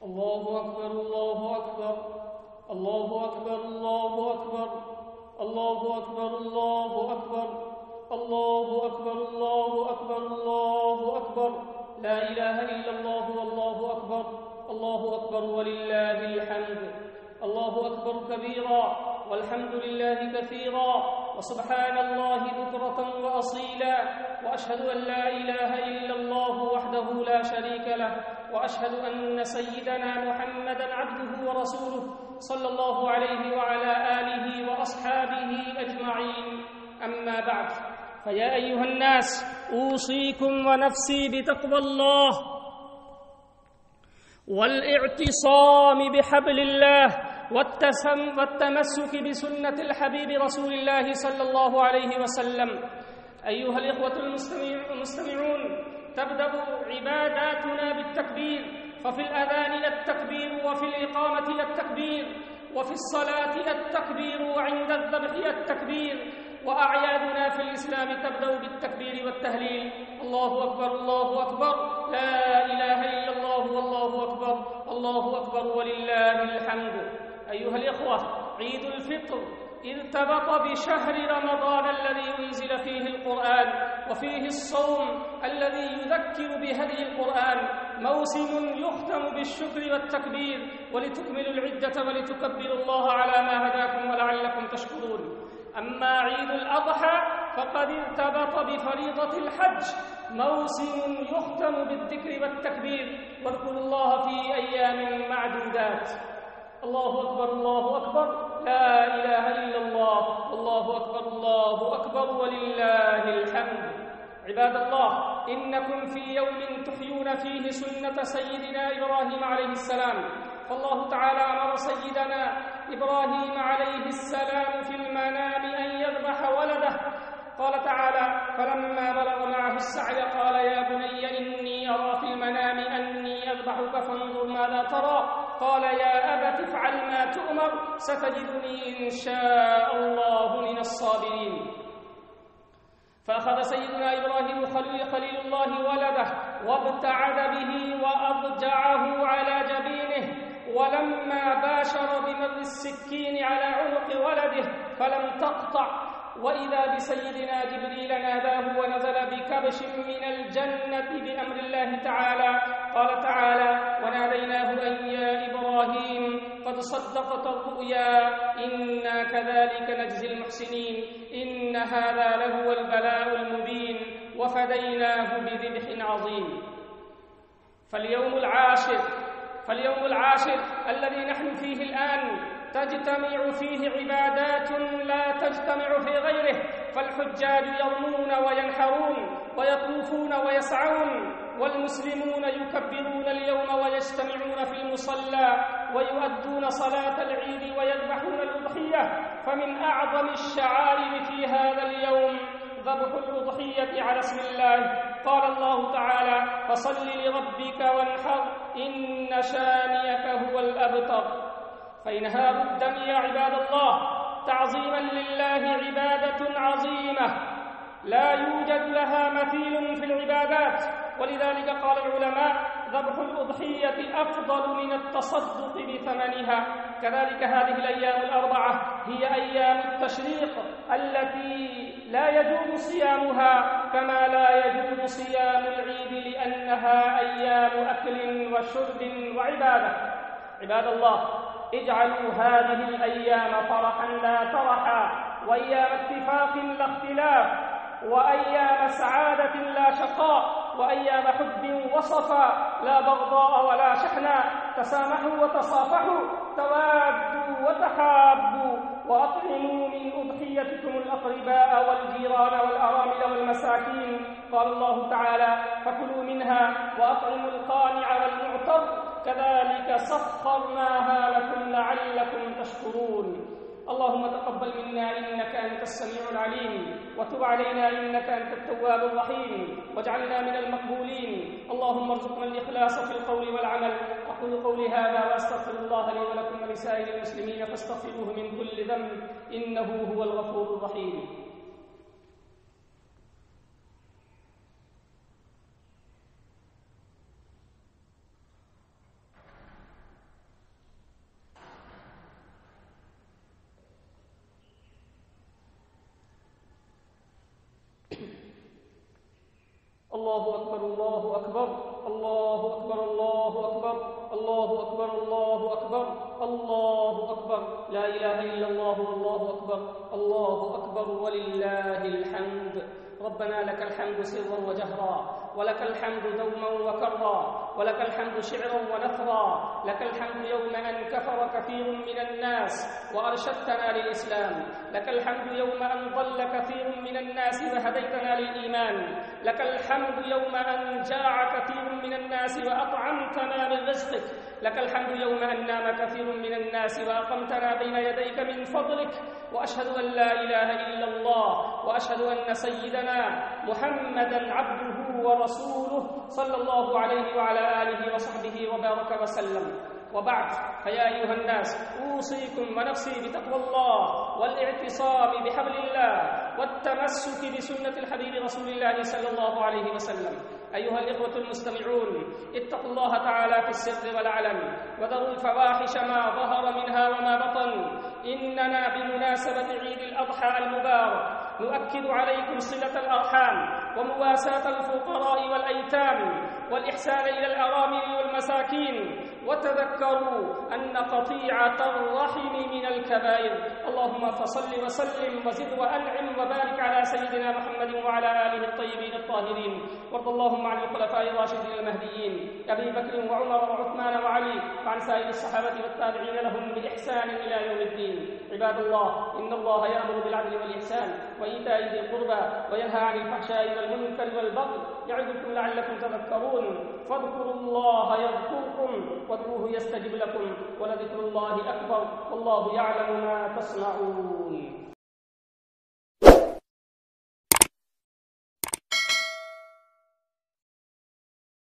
الله أكبر الله أكبر الله أكبر الله أكبر الله أكبر الله أكبر الله أكبر الله أكبر الله أكبر لا إله إلا الله والله أكبر الله أكبر ولله الحمد الله أكبر كبيرا والحمد لله كثيرا وسبحان الله بكرة وأصيلا وأشهد أن لا إله إلا الله وحده لا شريك له وأشهد أن سيدنا محمدًا عبده ورسوله صلى الله عليه وعلى آله وأصحابه أجمعين أما بعد فيا أيها الناس أوصيكم ونفسي بتقوى الله والاعتصام بحبل الله والتمسك بسنة الحبيب رسول الله صلى الله عليه وسلم. أيها الإخوة المستمعون، تبدأ عباداتنا بالتكبير، ففي الأذان التكبير، وفي الإقامة التكبير، وفي الصلاة التكبير، وعند الذبح التكبير، وأعيادنا في الإسلام تبدأ بالتكبير والتهليل. الله أكبر الله أكبر لا إله إلا الله والله أكبر الله أكبر ولله الحمد. أيها الإخوة، عيد الفطر ارتبط بشهر رمضان الذي أنزل فيه القرآن وفيه الصوم الذي يذكر بهدي القرآن، موسم يختم بالشكر والتكبير ولتكملوا العدة ولتكبروا الله على ما هداكم ولعلكم تشكرون. أما عيد الأضحى فقد ارتبط بفريضة الحج، موسم يختم بالذكر والتكبير، واذكروا الله في أيام معدودات. الله أكبر الله أكبر لا إله إلا الله والله أكبر الله أكبر ولله الحمد. عباد الله، إنكم في يوم تحيون فيه سنة سيدنا إبراهيم عليه السلام، فالله تعالى أمر سيدنا إبراهيم عليه السلام في المنام أن يذبح ولده. قال تعالى: فلما بلغ معه السعي قال يا بني إني أرى في المنام أني أذبحك فانظر ماذا ترى. قال يا أبت افعل ما تؤمر ستجدني إن شاء الله من الصابرين. فأخذ سيدنا إبراهيم خليل الله ولده وابتعد به وأضجعه على جبينه، ولما باشر بمر السكين على عنق ولده فلم تقطع، وإذا بسيدنا جبريل ناداه ونزل بكبش من الجنة بأمر الله تعالى. قال تعالى: وناديناه أن يا إبراهيم قد صدقت الرؤيا إنا كذلك نجزي المحسنين إن هذا لهو البلاء المبين وفديناه بذبح عظيم. فاليوم العاشر الذي نحن فيه الآن تجتمع فيه عبادات لا تجتمع في غيره، فالحجاج يرمون وينحرون ويطوفون ويسعون، والمسلمون يكبرون اليوم ويجتمعون في المصلى ويؤدون صلاة العيد ويذبحون الأضحية. فمن أعظم الشعائر في هذا اليوم ذبح الأضحية على اسم الله. قال الله تعالى: فصل لربك وانحر إن شانئك هو الأبتر. فإنهار الدم يا عباد الله تعظيما لله عبادة عظيمة لا يوجد لها مثيل في العبادات، ولذلك قال العلماء: ذبح الأضحية أفضل من التصدق بثمنها. كذلك هذه الأيام الأربعة هي أيام التشريق التي لا يجوز صيامها كما لا يجوز صيام العيد، لأنها أيام أكل وشرب وعبادة. عباد الله، اجعلوا هذه الأيام فرحا لا ترحا، وأيام اتفاق لا اختلاف، وأيام سعادة لا شقاء، وأيام حب وصفا لا بغضاء ولا شحنا. تسامحوا وتصافحوا، توادوا وتحابوا، وأطعموا من أضحيتكم الأقرباء والجيران والأرامل والمساكين. قال الله تعالى: فكلوا منها وأطعموا القانع والمعتر كذلك سخرناها لكم لعلكم تشكرون. اللهم تقبل منا إنك أنت السميع العليم، وتب علينا إنك أنت التواب الرحيم، واجعلنا من المقبولين. اللهم ارزقنا الإخلاص في القول والعمل. أقول قولي هذا وأستغفر الله لي ولكم ولسائر المسلمين فاستغفروه من كل ذنب إنه هو الغفور الرحيم. الله أكبر الله أكبر الله أكبر الله أكبر الله أكبر الله أكبر الله أكبر لا إله إلا الله والله أكبر الله أكبر ولله الحمد. ربنا لك الحمد سرا وجهرا، ولك الحمد دوما وكرا، ولك الحمد شعرا ونثرا، لك الحمد يوم أن كفر كثير من الناس وأرشدتنا للإسلام، لك الحمد يوم أن ضل كثير من الناس وهديتنا للإيمان، لك الحمد يوم أن جاع كثير من الناس وأطعمتنا من رزقك، لك الحمد يوم أن نام كثير من الناس وأقمتنا بين يديك من فضلك. وأشهد أن لا إله إلا الله، وأشهد أن سيدنا محمدًا عبده ورسوله صلى الله عليه وعلى آله وصحبه وبارك وسلم. وبعد، فيا أيها الناس، أوصيكم ونفسي بتقوى الله والاعتصام بحبل الله والتمسك بسنة الحبيب رسول الله صلى الله عليه وسلم. أيها الإخوة المستمعون، اتقوا الله تعالى في السر والعلن، وذروا الفواحش ما ظهر منها وما بطن. إننا بمناسبة عيد الأضحى المبارك نؤكد عليكم صلة الأرحام ومواساة الفقراء والأيتام والإحسان إلى الأرامل والمساكين، وتذكروا أن قطيعة الرحم من الكبائر. اللهم فصل وسلم وزد وأنعم وبارك على سيدنا محمد وعلى آله الطيبين الطاهرين. وارض اللهم عن الخلفاء الراشدين المهديين أبي بكر وعمر وعثمان وعلي، وعن سائر الصحابة والتابعين لهم بإحسان إلى يوم الدين. عباد الله، إن الله يأمر بالعدل والإحسان وإيتاء ذي القربى وينهى عن الفحشاء والمنكر والبغي، يعظكم لعلكم تذكرون. فاذكروا الله يذكركم وادعوه يستجب لكم، ولذكر الله أكبر والله يعلم ما تصنعون.